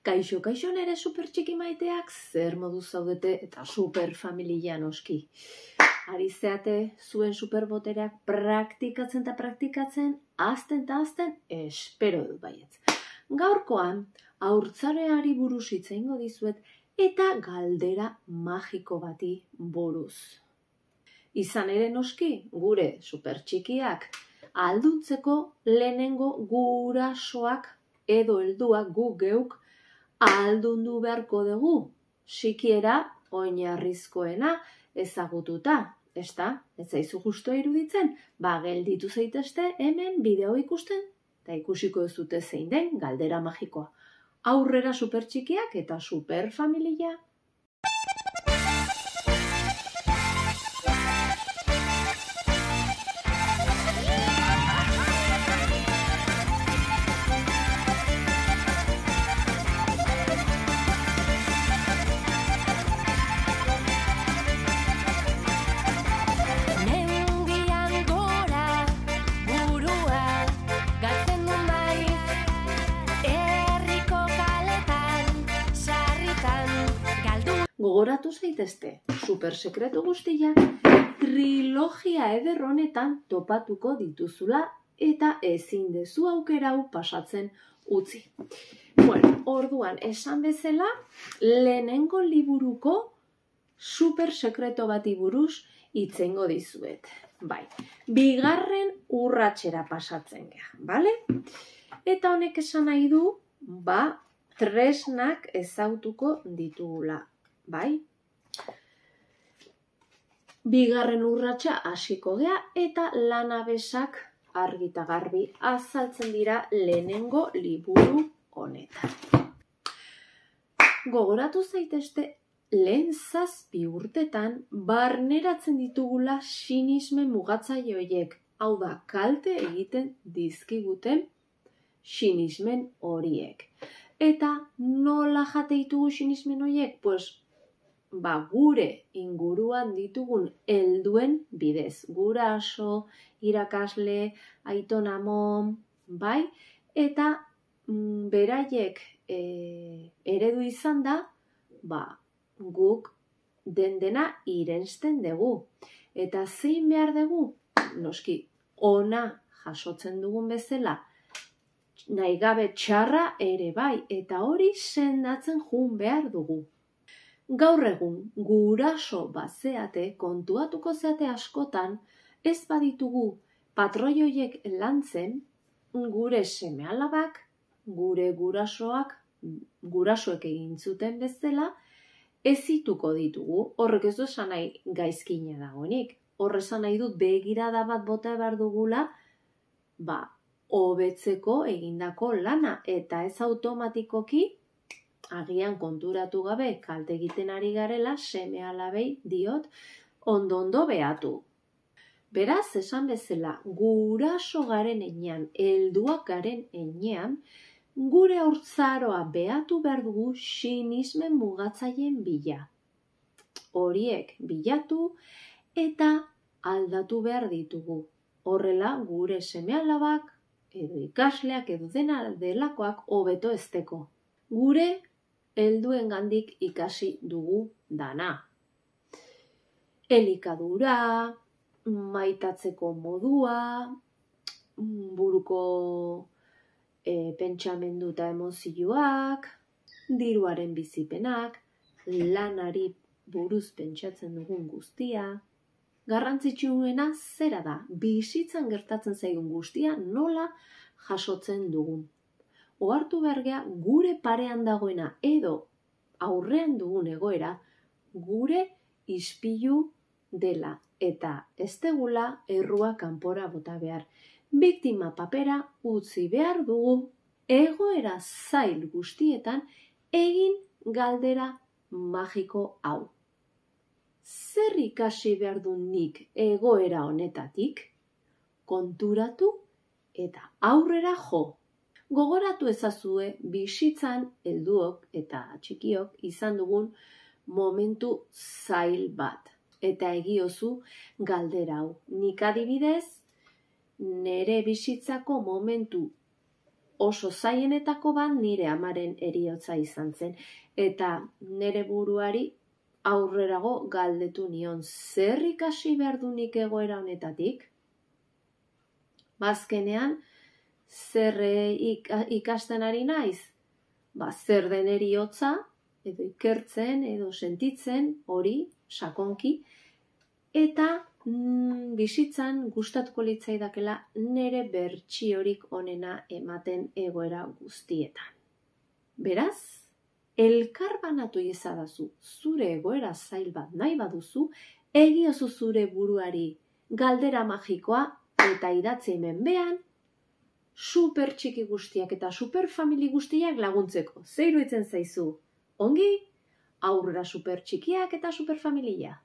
Kaixo, nere super txiki maiteak, zer modu zaudete eta super familia noski. Ari zeate zuen superbotereak praktikatzen eta praktikatzen, azten eta azten, espero dut baietz. Gaurkoan, haurtzaroari buruz hitz egingo dizuet eta galdera magiko bati buruz. Izan ere noski, gure super txikiak, ahalduntzeko lehenengo gurasoak edo helduak gu geuk ahaldundu beharko dugu, sikiera oinarrizkoena ezagututa, ezta? Ez zaizu justo iruditzen? Gelditu zaitezte hemen bideo ikusten, eta ikusiko ez dute zein den galdera magikoa. Aurrera super txikiak eta super familia. Gogoratu zaitezte, supersekretu guztiak, trilogia eder honetan topatuko dituzula eta ezin dezu aukera hau pasatzen utzi. Orduan, esan bezala, lehenengo liburuko supersekreto bati buruz hitz egingo dizuet. Bigarren urratsera pasatzen gea, bale? Eta honek esan nahi du, tresnak ezagutuko ditugula. Bigarren urratsa hasiko gea eta lanabesak argi eta garbi azaltzen dira lehenengo liburu honetan. Gogoratu zaitezte lehen 7 urtetan barneratzen ditugula sinismen mugatzaile horiek, hau da, kalte egiten dizkiguten sinismen horiek. Eta nola jate ditugu sinismen horiek? Gure inguruan ditugun helduen bidez. Guraso, irakasle, aiton amon, eta beraiek eredu izan da, guk dena irensten dugu. Eta zein behar dugu? Noski, ona jasotzen dugun bezala, nahi gabe txarra ere bai, eta hori sendatzen joan behar dugu. Gaur egun, guraso bazeate, kontuatuko zeate askotan, ez baditugu patroi horiek lantzen, gure seme-alabak, gure gurasoek egin zuten bezala, ezituko ditugu. Horrek ez du esan nahi gaizkina dagoenik. Horrek esan nahi dut begirada bat bota behar dugula, hobetzeko egindako lana, eta ez automatikoki, agian konturatu gabe kalte egiten ari garela, seme-alabei diot ondo behatu. Beraz, esan bezala, guraso garen enean, helduak garen enean, gure haurtzaroa behatu behar dugu sinismen mugatzaileen bila. Horiek bilatu eta aldatu behar ditugu. Horrela, gure seme-alabak, edo ikasleak, edo dena delakoak hobeto ezteko. Gure helduen gandik ikasi dugu dana. Elikadura, maitatzeko modua, buruko pentsamendu eta emozioak, diruaren bizipenak, lanari buruz pentsatzen dugun guztia. Garrantzitsuena zera da, bizitzan gertatzen zaigun guztia nola jasotzen dugun. Ohartu behar gea gure parean dagoena edo aurrean dugun egoera gure ispilu dela eta ez degula errua kanpora bota behar. Biktima papera utzi behar dugu egoera zail guztietan egin galdera magiko hau. Zer ikasi behar du nik egoera honetatik? Konturatu eta aurrera jo. Gogoratu ezazue bizitzan helduok eta txikiok izan dugun momentu zail bat. Eta egiozu galdera hau. Nik adibidez, nere bizitzako momentu oso zaienetako bat nire amaren heriotza izan zen. Eta nire buruari aurrerago galdetu nion, zer ikasi behar du nik egoera honetatik? Azkenean, zer ikasten ari naiz? Zer den heriotza, edo ikertzen, edo sentitzen, hori, sakonki, eta bizitzan gustatuko litzaidakela nire bertsiorik onena ematen egoera guztietan. Beraz, elkarbanatu iezadazu zure egoera zail bat nahi baduzu, egiozu zure buruari galdera magikoa eta idatzi hemen behan, super txiki guztiak eta super famili guztiak laguntzeko. Zer iruditzen zaizu? Ongi? Aurrera super txikiak eta super familia.